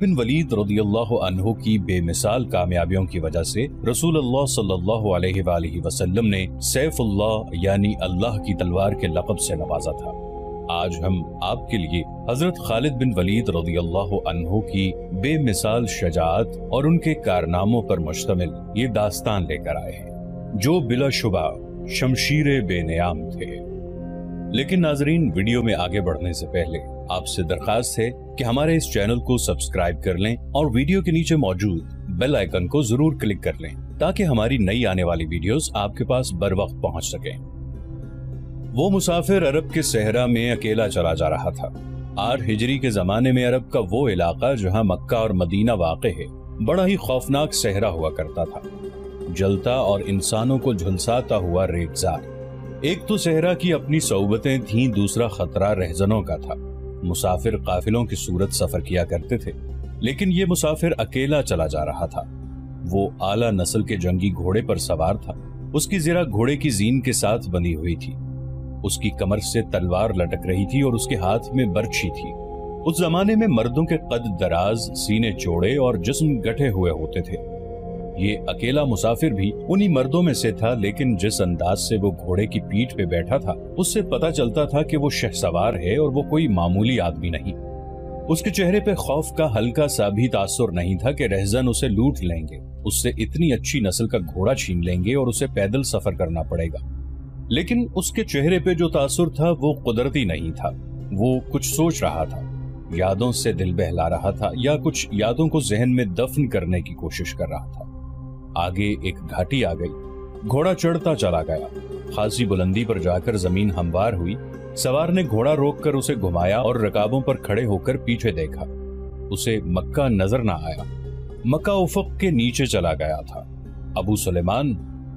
बिन वलीद रदियल्लाहु अन्हु की बेमिसाल कामयाबियों की वजह से रसूल अल्लाह सल्लल्लाहु अलैहि वसल्लम ने सैफुल्लाह यानी अल्लाह की तलवार के लक़ब से नवाजा था। आज हम आपके लिए हजरत खालिद बिन वलीद रदियल्लाहु अन्हु की बेमिसाल शजाअत और उनके कारनामों पर मुश्तमिल ये दास्तान लेकर आए हैं, जो बिलाशुबा शमशीरे बेनियाम थे। लेकिन नाजरीन, वीडियो में आगे बढ़ने से पहले आपसे दरखास्त है कि हमारे इस चैनल को सब्सक्राइब कर लें और वीडियो के नीचे मौजूद बेल आइकन को जरूर क्लिक कर लें ताकि हमारी नई आने वाली वीडियोस आपके पास बर वक्त पहुंच सकें। वो मुसाफिर अरब के सहरा में अकेला चला जा रहा था। 8 हिजरी के जमाने में अरब का वो इलाका जहां मक्का और मदीना वाक़े है, बड़ा ही खौफनाक सहरा हुआ करता था, जलता और इंसानों को झुलसाता हुआ रेतजार। एक तो सहरा की अपनी सौबतें थीं, दूसरा खतरा रहजनों का था। मुसाफिर काफिलों की सूरत सफर किया करते थे, लेकिन ये मुसाफिर अकेला चला जा रहा था। वो आला नस्ल के जंगी घोड़े पर सवार था। उसकी जिरा घोड़े की जीन के साथ बंधी हुई थी। उसकी कमर से तलवार लटक रही थी और उसके हाथ में बर्छी थी। उस जमाने में मर्दों के कद दराज, सीने चौड़े और जिस्म गठे हुए होते थे। ये अकेला मुसाफिर भी उन्हीं मर्दों में से था, लेकिन जिस अंदाज से वो घोड़े की पीठ पे बैठा था उससे पता चलता था कि वो शहसवार है और वो कोई मामूली आदमी नहीं। उसके चेहरे पे खौफ का हल्का सा भी तासुर नहीं था कि रहजन उसे लूट लेंगे, उससे इतनी अच्छी नस्ल का घोड़ा छीन लेंगे और उसे पैदल सफर करना पड़ेगा। लेकिन उसके चेहरे पे जो तासुर था वो कुदरती नहीं था। वो कुछ सोच रहा था, यादों से दिल बहला रहा था या कुछ यादों को जहन में दफन करने की कोशिश कर रहा था। आगे एक घाटी आ गई। घोड़ा चढ़ता चला गया। खासी बुलंदी पर जाकर जमीन हमवार हुई। सवार ने घोड़ा रोककर उसे घुमाया और रकाबों पर खड़े होकर पीछे देखा। उसे मक्का नजर ना आया। मक्का उफक के नीचे चला गया था। अबू सुलेमान,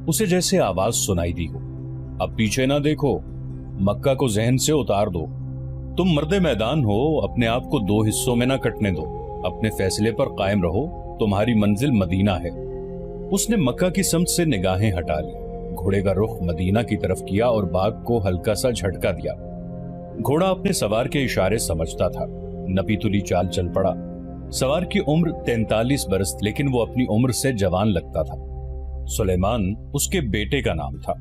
उसे जैसे आवाज सुनाई दी हो, अब पीछे ना देखो, मक्का को जहन से उतार दो। तुम मर्दे मैदान हो, अपने आप को 2 हिस्सों में ना कटने दो। अपने फैसले पर कायम रहो, तुम्हारी मंजिल मदीना है। उसने मक्का की समत से निगाहें हटा ली, घोड़े का रुख मदीना की तरफ किया और बाग को हल्का सा झटका दिया। घोड़ा अपने सवार के इशारे समझता था। नपीतुली चाल चल पड़ा। सवार की उम्र 43 बरस, लेकिन वो अपनी उम्र से जवान लगता था। सुलेमान उसके बेटे का नाम था।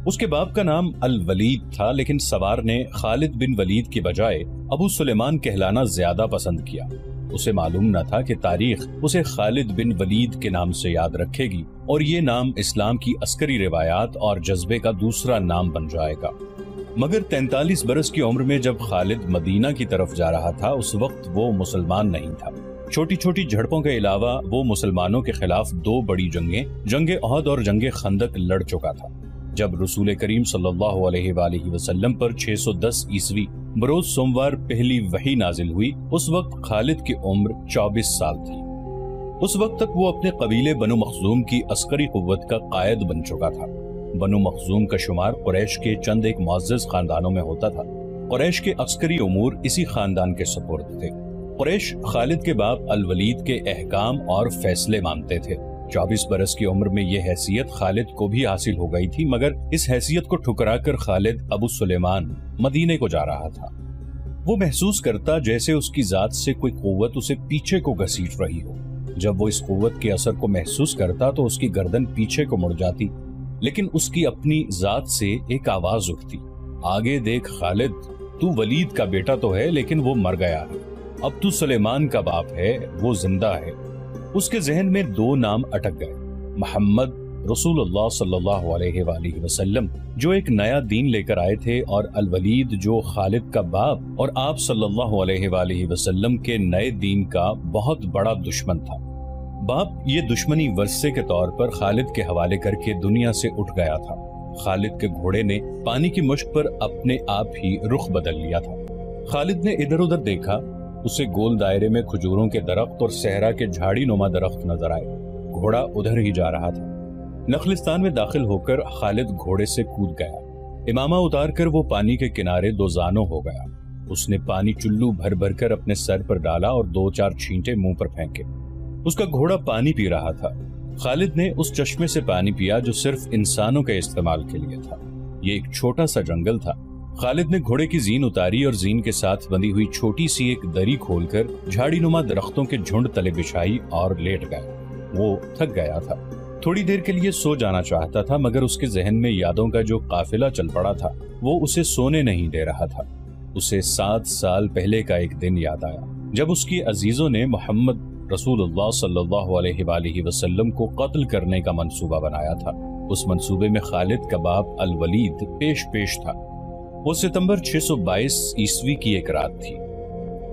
उसके बाप का नाम अल वलीद था, लेकिन सवार ने खालिद बिन वलीद के बजाय अबू सुलेमान कहलाना ज्यादा पसंद किया। उसे मालूम न था कि तारीख उसे खालिद बिन वलीद के नाम से याद रखेगी और ये नाम इस्लाम की अस्करी रिवायात और जज्बे का दूसरा नाम बन जाएगा। मगर 43 बरस की उम्र में जब खालिद मदीना की तरफ जा रहा था, उस वक्त वो मुसलमान नहीं था। छोटी छोटी झड़पों के अलावा वो मुसलमानों के खिलाफ 2 बड़ी जंगें, जंगे ओहद और जंगे खंदक लड़ चुका था। जब रसूल करीम सल्लल्लाहु अलैहि वसल्लम पर 610 ईस्वी बरोज सोमवार पहली वही नाजिल हुई, उस वक्त खालिद की उम्र 24 साल थी। उस वक्त तक वो अपने कबीले बनु मखजूम की अस्करी कुव्वत का कायद बन चुका था। बनु मखजूम का शुमार कुरैश के चंद एक मुअज़्ज़ज़ खानदानों में होता था। कुरैश के अस्करी उमूर इसी खानदान के सुपुर्द थे। कुरैश खालिद के बाप अल वलीद के अहकाम और फैसले मानते थे। 24 बरस की उम्र में यह हैसियत खालिद को भी हासिल हो गई थी, मगर इस हैसियत को ठुकराकर खालिद अबू सुलेमान मदीने को जा रहा था। वो महसूस करता जैसे उसकी जात से कोई कुव्वत उसे पीछे को घसीट रही हो। जब वो इस कुव्वत के असर को महसूस करता तो उसकी गर्दन पीछे को मुड़ जाती, लेकिन उसकी अपनी जात से एक आवाज उठती, आगे देख खालिद, तू वलीद का बेटा तो है लेकिन वो मर गया है। अब तू सुलेमान का बाप है, वो जिंदा है। उसके जहन में 2 नाम अटक गए, मोहम्मद रसूलुल्लाह सल्लल्लाहु अलैहि वसल्लम जो एक नया दीन लेकर आए थे, और अल वलीद जो खालिद का बाप और आप सल्लल्लाहु अलैहि वसल्लम के नए दीन का बहुत बड़ा दुश्मन था। बाप ये दुश्मनी वर्षे के तौर पर खालिद के हवाले करके दुनिया से उठ गया था। खालिद के घोड़े ने पानी की मुश्क पर अपने आप ही रुख बदल लिया था। खालिद ने इधर उधर देखा, उसे गोल दायरे में खजूरों के दरख्त और सहरा के झाड़ी नुमा दरख्त नजर आए। घोड़ा उधर ही जा रहा था। नखलिस्तान में दाखिल होकर खालिद घोड़े से कूद गया। इमामा उतार कर वो पानी के किनारे दोजानो हो गया। उसने पानी चुल्लू भर भर कर अपने सर पर डाला और 2-4 छींटे मुंह पर फेंके। उसका घोड़ा पानी पी रहा था। खालिद ने उस चश्मे से पानी पिया जो सिर्फ इंसानों के इस्तेमाल के लिए था। ये एक छोटा सा जंगल था। خالد نے گھوڑے کی زین اتاری اور زین کے ساتھ بندی ہوئی چھوٹی سی ایک دری کھول کر جھاڑی نما درختوں کے جھنڈ تلے بچھائی اور لیٹ گیا۔ وہ تھک گیا تھا، تھوڑی دیر کے لیے سو جانا چاہتا تھا، مگر اس کے ذہن میں یادوں کا جو قافلہ چل پڑا تھا وہ اسے سونے نہیں دے رہا تھا۔ اسے 7 سال پہلے کا ایک دن یاد آیا جب اس کی عزیزوں نے محمد رسول اللہ صلی اللہ علیہ وآلہ وسلم کو قتل کرنے کا منصوبہ بنایا تھا۔ اس منصوبے میں خالد کا باپ الولید پیش تھا۔ وہ ستمبر 622 عیسوی کی ایک رات تھی۔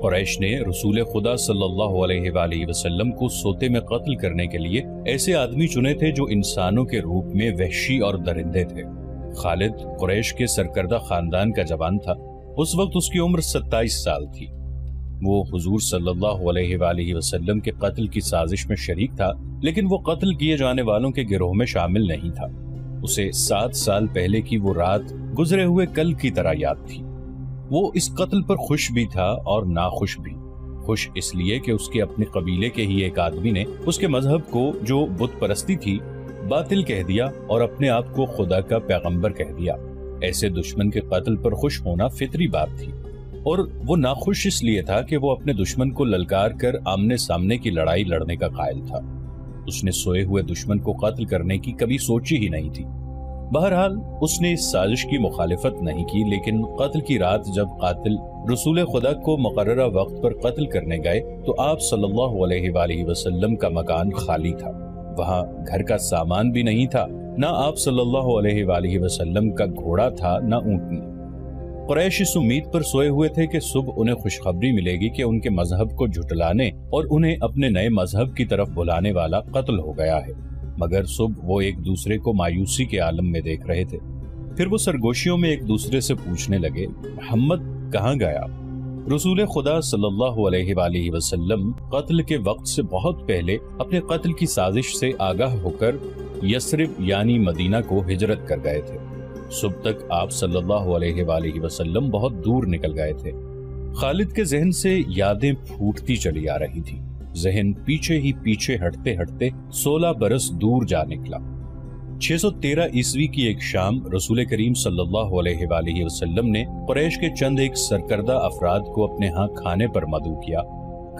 قریش نے رسول خدا صلی اللہ علیہ وآلہ وسلم کو سوتے میں قتل کرنے کے لیے ایسے آدمی چنے تھے جو انسانوں کے روپ میں وحشی اور درندے تھے۔ خالد قریش کے سرکردہ خاندان کا جوان تھا۔ اس وقت اس کی عمر 27 سال تھی۔ وہ حضور صلی اللہ علیہ وآلہ وسلم کے قتل کی سازش میں شریک تھا، لیکن وہ قتل کیے جانے والوں کے گروہ میں شامل نہیں تھا۔ اسے 7 سال پہلے کی وہ رات گزرے ہوئے کل کی طرح یاد تھی۔ وہ اس قتل پر خوش بھی تھا اور ناخوش بھی۔ خوش اس لیے کہ اس کے اپنے قبیلے کے ہی ایک آدمی نے اس کے مذہب کو، جو بت پرستی تھی، باطل کہہ دیا اور اپنے آپ کو خدا کا پیغمبر کہہ دیا۔ ایسے دشمن کے قتل پر خوش ہونا فطری بات تھی، اور وہ ناخوش اس لیے تھا کہ وہ اپنے دشمن کو للکار کر آمنے سامنے کی لڑائی لڑنے کا قائل تھا۔ اس نے سوئے ہوئے دشمن کو قتل کرنے کی کبھی سوچی ہی نہیں تھی۔ بہرحال اس نے اس سازش کی مخالفت نہیں کی، لیکن قتل کی رات جب قاتل رسول خدا کو مقررہ وقت پر قتل کرنے گئے تو آپ صلی اللہ علیہ وآلہ وسلم کا مکان خالی تھا۔ وہاں گھر کا سامان بھی نہیں تھا، نہ آپ صلی اللہ علیہ وآلہ وسلم کا گھوڑا تھا، نہ اونٹنی۔ قریش اس امید پر سوئے ہوئے تھے کہ صبح انہیں خوشخبری ملے گی کہ ان کے مذہب کو جھٹلانے اور انہیں اپنے نئے مذہب کی طرف بلانے والا قتل ہو گیا ہے، مگر صبح وہ ایک دوسرے کو مایوسی کے عالم میں دیکھ رہے تھے۔ پھر وہ سرگوشیوں میں ایک دوسرے سے پوچھنے لگے، محمد کہاں گیا؟ رسول خدا صلی اللہ علیہ وآلہ وسلم قتل کے وقت سے بہت پہلے اپنے قتل کی سازش سے آگاہ ہو کر یثرب یعنی مدینہ کو ہجرت کر گئے تھے۔ صبح تک آپ صلی اللہ علیہ وآلہ وسلم بہت دور نکل گئے تھے۔ خالد کے ذہن سے یادیں پھوٹتی چلی آ رہی تھی۔ ذہن پیچھے ہی پیچھے ہٹتے ہٹتے 16 برس دور جا نکلا۔ 613 عیسوی کی ایک شام رسول کریم صلی اللہ علیہ وآلہ وسلم نے قریش کے چند ایک سرکردہ افراد کو اپنے ہاں کھانے پر مدعو کیا۔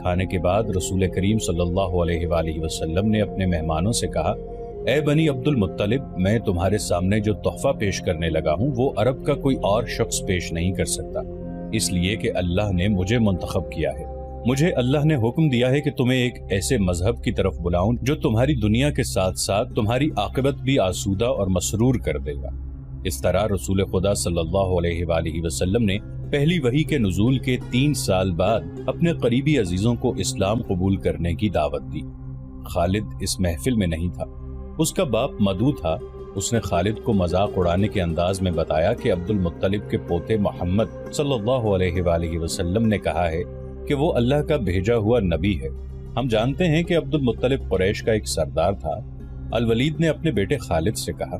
کھانے کے بعد رسول کریم صلی اللہ علیہ وآلہ وسلم نے اپنے مہمانوں سے کہا، اے بنی عبد المطلب، میں تمہارے سامنے جو تحفہ پیش کرنے لگا ہوں وہ عرب کا کوئی اور شخص پیش نہیں کر سکتا، اس لیے کہ اللہ نے مجھے منتخب کیا ہے۔ مجھے اللہ نے حکم دیا ہے کہ تمہیں ایک ایسے مذہب کی طرف بلاؤں جو تمہاری دنیا کے ساتھ ساتھ تمہاری عاقبت بھی آسودہ اور مسرور کر دے گا۔ اس طرح رسول خدا صلی اللہ علیہ وآلہ وسلم نے پہلی وحی کے نزول کے 3 سال بعد اپنے قریبی عزیزوں کو اسلام قبول کرنے کی دعوت دی۔ خالد اس محفل میں نہیں تھا، اس کا باپ مدعو تھا۔ اس نے خالد کو مذاق اڑانے کے انداز میں بتایا کہ عبد المطلب کے پوتے محمد صلی اللہ علیہ وآلہ وسلم نے کہا ہے کہ وہ اللہ کا بھیجا ہوا نبی ہے۔ ہم جانتے ہیں کہ عبد المطلب قریش کا ایک سردار تھا۔ الولید نے اپنے بیٹے خالد سے کہا،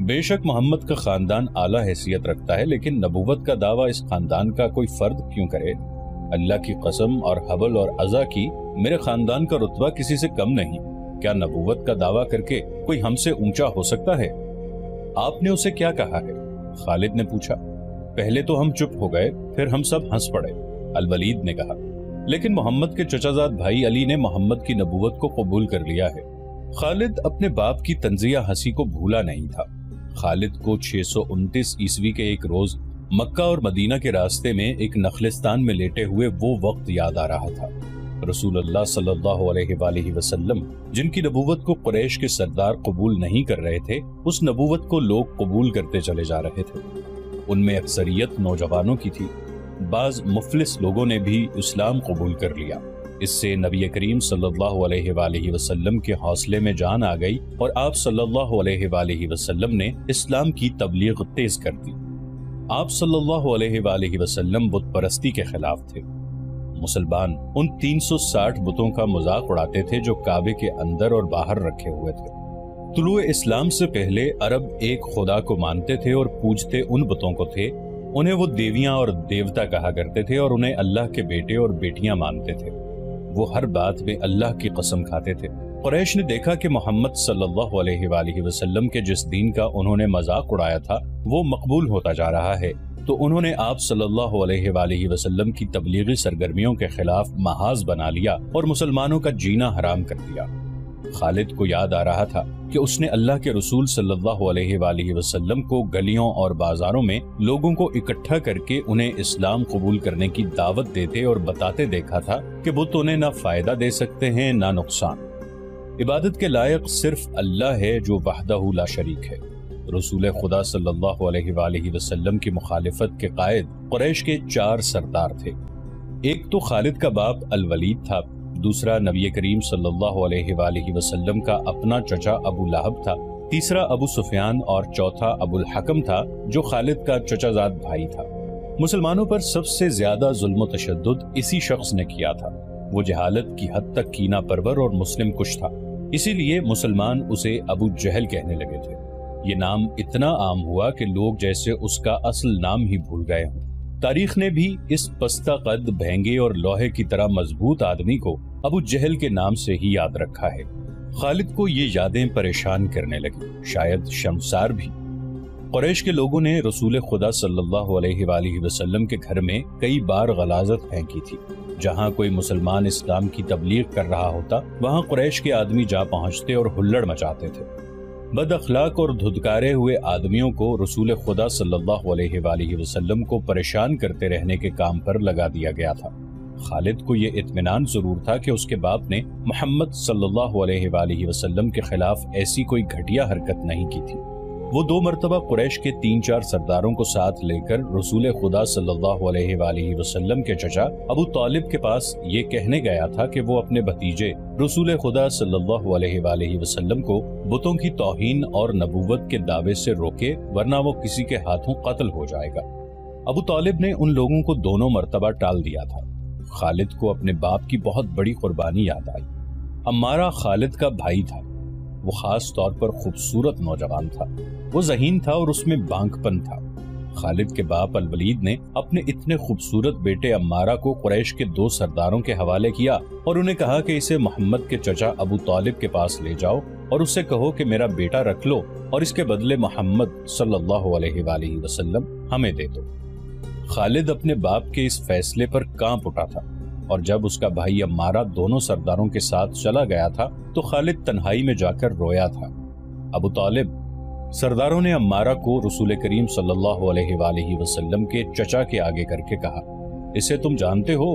بے شک محمد کا خاندان اعلیٰ حیثیت رکھتا ہے، لیکن نبوت کا دعویٰ اس خاندان کا کوئی فرد کیوں کرے؟ اللہ کی قسم اور حبل اور عزا کی، میرے خاندان کا رتبہ کسی سے کم نہیں۔ کیا نبوت کا دعویٰ کر کے کوئی ہم سے اونچا ہو سکتا ہے؟ آپ نے اسے کیا کہا ہے؟ خالد نے پوچھا۔ پہلے تو ہم چپ ہو گئے، پھر ہم سب ہنس پڑے، الولید نے کہا، لیکن محمد کے چچا زاد بھائی علی نے محمد کی نبوت کو قبول کر لیا ہے۔ خالد اپنے باپ کی طنزیہ ہنسی کو بھولا نہیں تھا۔ خالد کو 629 عیسوی کے ایک روز مکہ اور مدینہ کے راستے میں ایک نخلستان میں لیٹے ہوئے وہ وقت یاد آ رہا تھا۔ رسول اللہ صلی اللہ علیہ وآلہ وسلم جن کی نبوت کو قریش کے سردار قبول نہیں کر رہے تھے، اس نبوت کو لوگ قبول کرتے چلے جا رہے تھے۔ ان میں اکثریت نوجوانوں کی تھی، بعض مفلس لوگوں نے بھی اسلام قبول کر لیا۔ اس سے نبی کریم صلی اللہ علیہ وآلہ وسلم کے حوصلے میں جان آ گئی اور آپ صلی اللہ علیہ وآلہ وسلم نے اسلام کی تبلیغ تیز کر دی۔ آپ صلی اللہ علیہ وآلہ وسلم بت پرستی کے خلاف تھے۔ مسلمان ان 360 بتوں کا مذاق اڑاتے تھے جو کعبے کے اندر اور باہر رکھے ہوئے تھے۔ طلوع اسلام سے پہلے عرب ایک خدا کو مانتے تھے اور پوجتے ان بتوں کو تھے۔ انہیں وہ دیویاں اور دیوتا کہا کرتے تھے اور انہیں اللہ کے بیٹے اور بیٹیاں مانتے تھے۔ وہ ہر بات میں اللہ کی قسم کھاتے تھے۔ قریش نے دیکھا کہ محمد صلی اللہ علیہ وآلہ وسلم کے جس دین کا انہوں نے مذاق اڑایا تھا وہ مقبول ہوتا جا رہا ہے، تو انہوں نے آپ صلی اللہ علیہ وآلہ وسلم کی تبلیغی سرگرمیوں کے خلاف محاذ بنا لیا اور مسلمانوں کا جینا حرام کر دیا۔ خالد کو یاد آ رہا تھا کہ اس نے اللہ کے رسول صلی اللہ علیہ وآلہ وسلم کو گلیوں اور بازاروں میں لوگوں کو اکٹھا کر کے انہیں اسلام قبول کرنے کی دعوت دیتے اور بتاتے دیکھا تھا کہ بت انہیں نہ فائدہ دے سکتے ہیں نہ نقصان۔ عبادت کے لائق صرف اللہ ہے جو وحدہ لا شریک ہے۔ رسول خدا صلی اللہ علیہ وآلہ وسلم کی مخالفت کے قائد قریش کے 4 سردار تھے۔ ایک تو خالد کا باپ الولید تھا، دوسرا نبی کریم صلی اللہ علیہ وآلہ وسلم کا اپنا چچا ابو لہب تھا، تیسرا ابو سفیان اور چوتھا ابو الحکم تھا جو خالد کا چچا زاد بھائی تھا۔ مسلمانوں پر سب سے زیادہ ظلم و تشدد اسی شخص نے کیا تھا۔ وہ جہالت کی حد تک کینہ پرور اور مسلم کش تھا، اسی لیے مسلمان اسے ابو جہل کہنے لگے تھے۔ یہ نام اتنا عام ہوا کہ لوگ جیسے اس کا اصل نام ہی بھول گئے ہوں۔ تاریخ نے بھی اس پستہ قد، بھینگے اور لوہے کی طرح مضبوط آدمی کو ابو جہل کے نام سے ہی یاد رکھا ہے۔ خالد کو یہ یادیں پریشان کرنے لگی، شاید شرمسار بھی۔ قریش کے لوگوں نے رسول خدا صلی اللہ علیہ وآلہ وسلم کے گھر میں کئی بار غلاظت پھینکی تھی۔ جہاں کوئی مسلمان اسلام کی تبلیغ کر رہا ہوتا وہاں قریش کے آدمی جا پہنچتے اور ہلڑ مچاتے تھے۔ بد اخلاق اور دھدکارے ہوئے آدمیوں کو رسول خدا صلی اللہ علیہ وآلہ وسلم کو پریشان کرتے رہنے کے کام پر لگا دیا گیا تھا۔ خالد کو یہ اطمینان ضرور تھا کہ اس کے باپ نے محمد صلی اللہ علیہ وآلہ وسلم کے خلاف ایسی کوئی گھٹیا حرکت نہیں کی تھی۔ وہ 2 مرتبہ قریش کے 3-4 سرداروں کو ساتھ لے کر رسول خدا صلی اللہ علیہ وآلہ وسلم کے چچا ابو طالب کے پاس یہ کہنے گیا تھا کہ وہ اپنے بھتیجے رسول خدا صلی اللہ علیہ وآلہ وسلم کو بتوں کی توہین اور نبوت کے دعوے سے روکے، ورنہ وہ کسی کے ہاتھوں قتل ہو جائے گا۔ ابو طالب نے ان لوگوں کو دونوں مرتبہ ٹال دیا تھا۔ خالد کو اپنے باپ کی بہت بڑی قربانی یاد آئی۔ عمارہ خالد کا بھائی تھا۔ وہ خاص طور پر خوبصورت نوجوان تھا۔ وہ ذہین تھا اور اس میں بانک پن تھا۔ خالد کے باپ الولید نے اپنے اتنے خوبصورت بیٹے عمارہ کو قریش کے 2 سرداروں کے حوالے کیا اور انہیں کہا کہ اسے محمد کے چچا ابو طالب کے پاس لے جاؤ اور اسے کہو کہ میرا بیٹا رکھ لو اور اس کے بدلے محمد صلی اللہ علیہ وآلہ وسلم ہمیں دے دو۔ خالد اپنے باپ کے اس فیصلے پر کانپ اٹھا تھا، اور جب اس کا بھائی عمارہ دونوں سرداروں کے ساتھ چلا گیا تھا تو خالد تنہائی میں جا کر رویا تھا۔ ابو طالب، سرداروں نے عمارہ کو رسول کریم صلی اللہ علیہ وآلہ وسلم کے چچا کے آگے کر کے کہا، اسے تم جانتے ہو،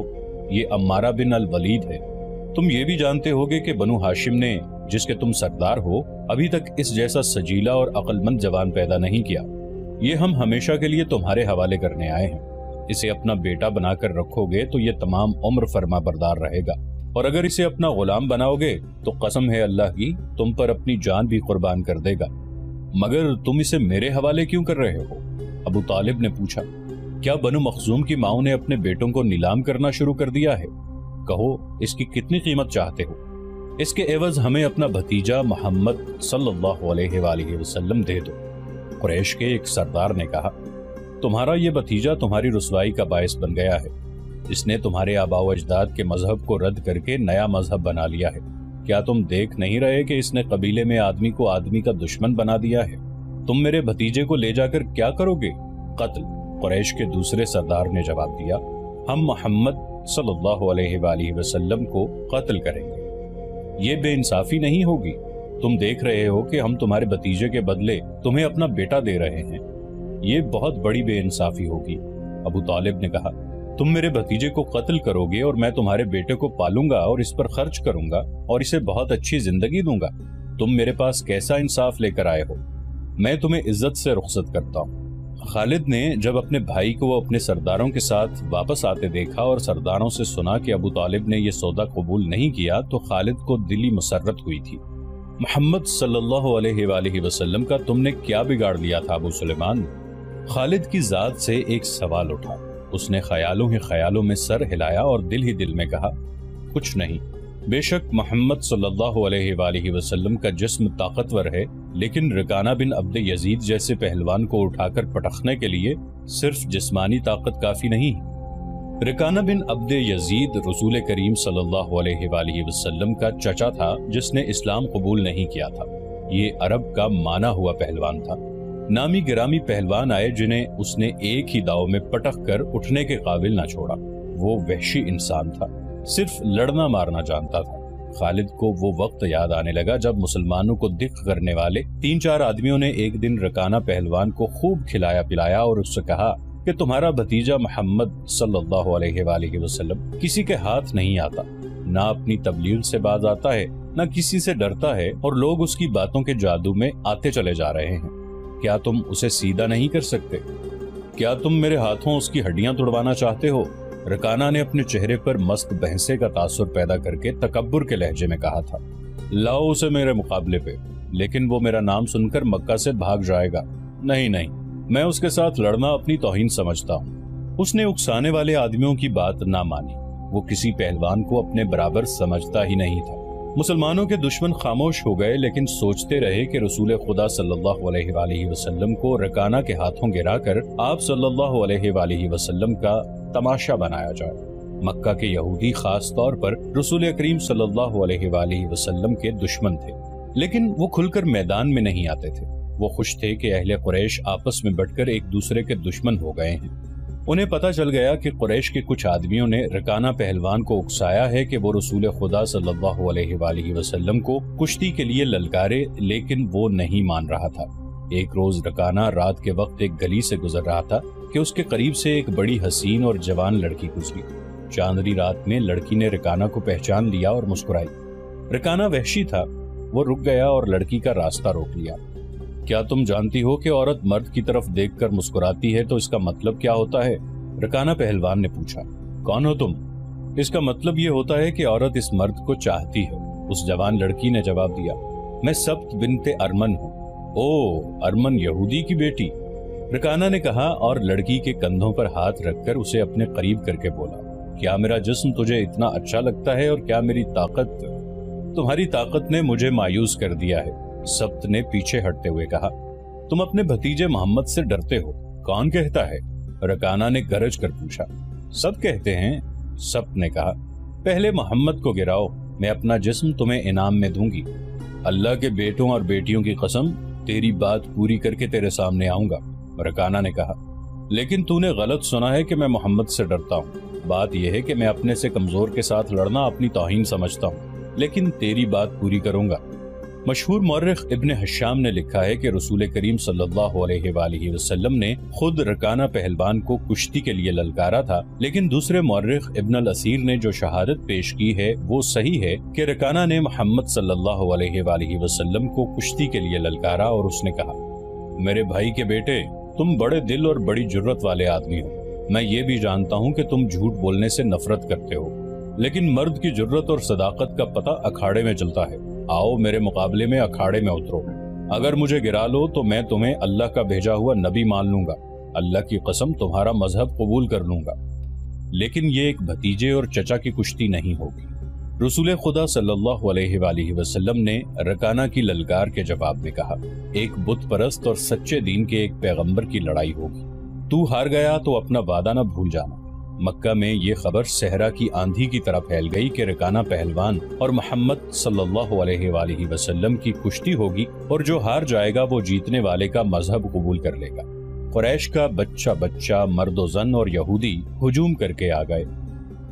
یہ عمارہ بن الولید ہے۔ تم یہ بھی جانتے ہوگے کہ بنو ہاشم نے، جس کے تم سردار ہو، ابھی تک اس جیسا سجیلا اور عقل مند جوان پیدا نہیں کیا۔ یہ ہم ہمیشہ کے لیے تمہارے حوالے کرنے آئے ہیں۔ اسے اپنا بیٹا بنا کر رکھو گے تو یہ تمام عمر فرما بردار رہے گا، اور اگر اسے اپنا غلام بناؤ گے تو قسم ہے اللہ کی تم پر اپنی جان بھی قربان کر دے گا۔ مگر تم اسے میرے حوالے کیوں کر رہے ہو؟ ابو طالب نے پوچھا۔ کیا بنو مخزوم کی ماؤں نے اپنے بیٹوں کو نیلام کرنا شروع کر دیا ہے؟ کہو اس کی کتنی قیمت چاہتے ہو؟ اس کے عوض ہمیں اپنا بھتیجا محمد صلی اللہ علیہ وآلہ وسلم دے دو۔ قریش کے ایک سردار نے کہا، تمہارا یہ بھتیجا تمہاری رسوائی کا باعث بن گیا ہے۔ اس نے تمہارے آباء و اجداد کے مذہب کو رد کر کے نیا مذہب بنا لیا ہے۔ کیا تم دیکھ نہیں رہے کہ اس نے قبیلے میں آدمی کو آدمی کا دشمن بنا دیا ہے؟ تم میرے بھتیجے کو لے جا کر کیا کرو گے؟ قتل۔ قریش کے دوسرے سردار نے جواب دیا، ہم محمد صلی اللہ علیہ وآلہ وسلم کو قتل کریں گے۔ یہ بے انصافی نہیں ہوگی۔ تم دیکھ رہے ہو کہ ہم تمہارے بھتیجے کے بدلے تمہیں اپنا بیٹا دے رہے ہیں۔ یہ بہت بڑی بے انصافی ہوگی۔ ابو طالب نے کہا، تم میرے بھتیجے کو قتل کرو گے اور میں تمہارے بیٹے کو پالوں گا اور اس پر خرچ کروں گا اور اسے بہت اچھی زندگی دوں گا۔ تم میرے پاس کیسا انصاف لے کر آئے ہو؟ میں تمہیں عزت سے رخصت کرتا ہوں۔ خالد نے جب اپنے بھائی کو اپنے سرداروں کے ساتھ واپس آتے دیکھا اور سرداروں سے سنا کہ ابو طالب نے یہ سودا قبول نہیں کیا تو خالد کو دلی مسرت ہوئی تھی۔ محمد صلی اللہ علیہ وآلہ وسلم کا تم نے کیا بگاڑ لیا تھا ابو سلیمان؟ خالد کی ذات سے ایک سوال اٹھا۔ اس نے خیالوں ہی خیالوں میں سر ہلایا اور دل ہی دل میں کہا، کچھ نہیں۔ بے شک محمد صلی اللہ علیہ وآلہ وسلم کا جسم طاقتور ہے، لیکن رکانہ بن عبد یزید جیسے پہلوان کو اٹھا کر پٹخنے کے لیے صرف جسمانی طاقت کافی نہیں۔ رکانہ بن عبد یزید رسول کریم صلی اللہ علیہ وآلہ وسلم کا چچا تھا جس نے اسلام قبول نہیں کیا تھا۔ یہ عرب کا مانا ہوا پہلوان تھا۔ नामी गिरामी पहलवान आए जिन्हें उसने एक ही दाव में पटक कर उठने के काबिल ना छोड़ा। वो वहशी इंसान था, सिर्फ लड़ना मारना जानता था। खालिद को वो वक्त याद आने लगा जब मुसलमानों को दिख करने वाले 3-4 आदमियों ने एक दिन रकाना पहलवान को खूब खिलाया पिलाया और उससे कहा कि तुम्हारा भतीजा मोहम्मद सल्लल्लाहु अलैहि वसल्लम किसी के हाथ नहीं आता, ना अपनी तबलीग से बाज आता है, ना किसी से डरता है, और लोग उसकी बातों के जादू में आते चले जा रहे हैं। क्या तुम उसे सीधा नहीं कर सकते? क्या तुम मेरे हाथों उसकी हड्डियां तुड़वाना चाहते हो? रकाना ने अपने चेहरे पर मस्त बहसे का तासुर पैदा करके तकब्बुर के लहजे में कहा था, लाओ उसे मेरे मुकाबले पे, लेकिन वो मेरा नाम सुनकर मक्का से भाग जाएगा। नहीं नहीं, मैं उसके साथ लड़ना अपनी तौहीन समझता हूँ। उसने उकसाने वाले आदमियों की बात ना मानी। वो किसी पहलवान को अपने बराबर समझता ही नहीं था। मुसलमानों के दुश्मन खामोश हो गए, लेकिन सोचते रहे कि रसूल खुदा सल्लल्लाहु अलैहि वसल्लम को रकाना के हाथों गिराकर आप सल्लल्लाहु अलैहि वसल्लम का तमाशा बनाया जाए। मक्का के यहूदी खास तौर पर रसूल करीम सल्लल्लाहु अलैहि वसल्लम के दुश्मन थे, लेकिन वो खुलकर मैदान में नहीं आते थे। वो खुश थे कि अहले कुरैश आपस में बटकर एक दूसरे के दुश्मन हो गए हैं। उन्हें पता चल गया कि कुरैश के कुछ आदमियों ने रकाना पहलवान को उकसाया है कि वो रसूल खुदा सल्लल्लाहु अलैहि वसल्लम को कुश्ती के लिए ललकारे, लेकिन वो नहीं मान रहा था। एक रोज रकाना रात के वक्त एक गली से गुजर रहा था कि उसके करीब से एक बड़ी हसीन और जवान लड़की गुजरी। चांदनी रात में लड़की ने रकाना को पहचान लिया और मुस्कुराई। रकाना वहशी था, वो रुक गया और लड़की का रास्ता रोक लिया। क्या तुम जानती हो कि औरत मर्द की तरफ देखकर मुस्कुराती है तो इसका मतलब क्या होता है? रकाना पहलवान ने पूछा। कौन हो तुम? इसका मतलब ये होता है कि औरत इस मर्द को चाहती है, उस जवान लड़की ने जवाब दिया। मैं सब्त बिन्ते अरमन हूँ। ओ, अरमन यहूदी की बेटी? रकाना ने कहा और लड़की के कंधों पर हाथ रखकर उसे अपने करीब करके बोला, क्या मेरा जिस्म तुझे इतना अच्छा लगता है और क्या मेरी ताकत? तुम्हारी ताकत ने मुझे मायूस कर दिया है। सब्त ने पीछे हटते हुए कहा। तुम अपने भतीजे मोहम्मद से डरते हो? कौन कहता है? रकाना ने गरज कर पूछा। सब कहते हैं, सब्त ने कहा। पहले मोहम्मद को गिराओ, मैं अपना जिस्म तुम्हें इनाम में दूंगी। अल्लाह के बेटों और बेटियों की कसम, तेरी बात पूरी करके तेरे सामने आऊंगा। रकाना ने कहा, लेकिन तूने गलत सुना है कि मैं मोहम्मद से डरता हूँ। बात यह है कि मैं अपने से कमजोर के साथ लड़ना अपनी तौहीन समझता हूँ, लेकिन तेरी बात पूरी करूंगा। मशहूर मौर्रिख इब्न हशाम ने लिखा है कि रसूल करीम सल्लल्लाहु अलैहि वसल्लम ने खुद रकाना पहलवान को कुश्ती के लिए ललकारा था, लेकिन दूसरे मौर्रिख इब्न अल-असीर ने जो शहादत पेश की है वो सही है कि रकाना ने मोहम्मद सल्लल्लाहु अलैहि वसल्लम को कुश्ती के लिए ललकारा और उसने कहा, मेरे भाई के बेटे, तुम बड़े दिल और बड़ी जुर्रत वाले आदमी हो। मैं ये भी जानता हूँ कि तुम झूठ बोलने से नफरत करते हो, लेकिन मर्द की जुर्रत और सदाकत का पता अखाड़े में चलता है। आओ मेरे मुकाबले में अखाड़े में उतरो। अगर मुझे गिरा लो तो मैं तुम्हें अल्लाह का भेजा हुआ नबी मान लूंगा। अल्लाह की कसम, तुम्हारा मजहब कबूल कर लूंगा। लेकिन ये एक भतीजे और चचा की कुश्ती नहीं होगी। रसूल खुदा सल्लल्लाहु अलैहि वसल्लम ने रकाना की ललकार के जवाब में कहा, एक बुत परस्त और सच्चे दीन के एक पैगंबर की लड़ाई होगी। तू हार गया तो अपना वादा न भूल जाना। मक्का में ये खबर सहरा की आंधी की तरह फैल गई कि रकाना पहलवान और मोहम्मद सल्लल्लाहु अलैहि वसल्लम की कुश्ती होगी और जो हार जाएगा वो जीतने वाले का मजहब कबूल कर लेगा। कुरैश का बच्चा बच्चा, मर्दो जन और यहूदी हुजूम करके आ गए।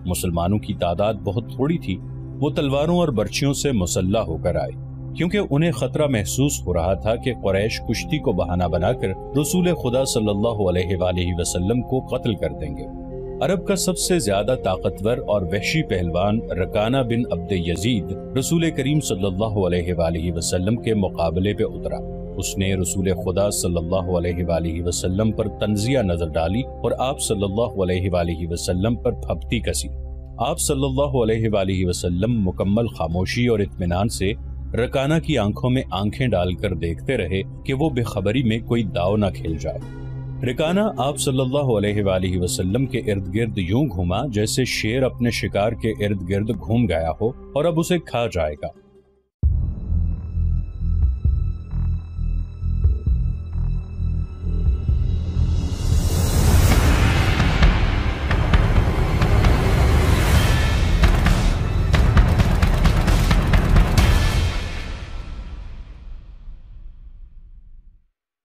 मुसलमानों की तादाद बहुत थोड़ी थी। वो तलवारों और बर्छियों से मुसल्ला होकर आए, क्योंकि उन्हें खतरा महसूस हो रहा था कि कुरैश कुश्ती को बहाना बनाकर रसूल खुदा सल्लल्लाहु अलैहि वसल्लम को कत्ल कर देंगे। अरब का सबसे ज्यादा ताकतवर और वहशी पहलवान रकाना बिन अब्द यजीद रसूल करीम सल्लल्लाहु अलैहि वसल्लम के मुकाबले पे उतरा। उसने रसूल खुदा सल्लल्लाहु अलैहि वसल्लम पर तंजिया नजर डाली और आप सल्लल्लाहु अलैहि वसल्लम पर फपती कसी। आप सल्लल्लाहु अलैहि वसल्लम मुकम्मल खामोशी और इत्मीनान से रकाना की आंखों में आंखें डालकर देखते रहे कि वो बेखबरी में कोई दाव न खेल जाए। रकाना आप सल्लल्लाहु अलैहि वसल्लम के इर्द गिर्द यूं घूमा जैसे शेर अपने शिकार के इर्द गिर्द घूम गया हो और अब उसे खा जाएगा।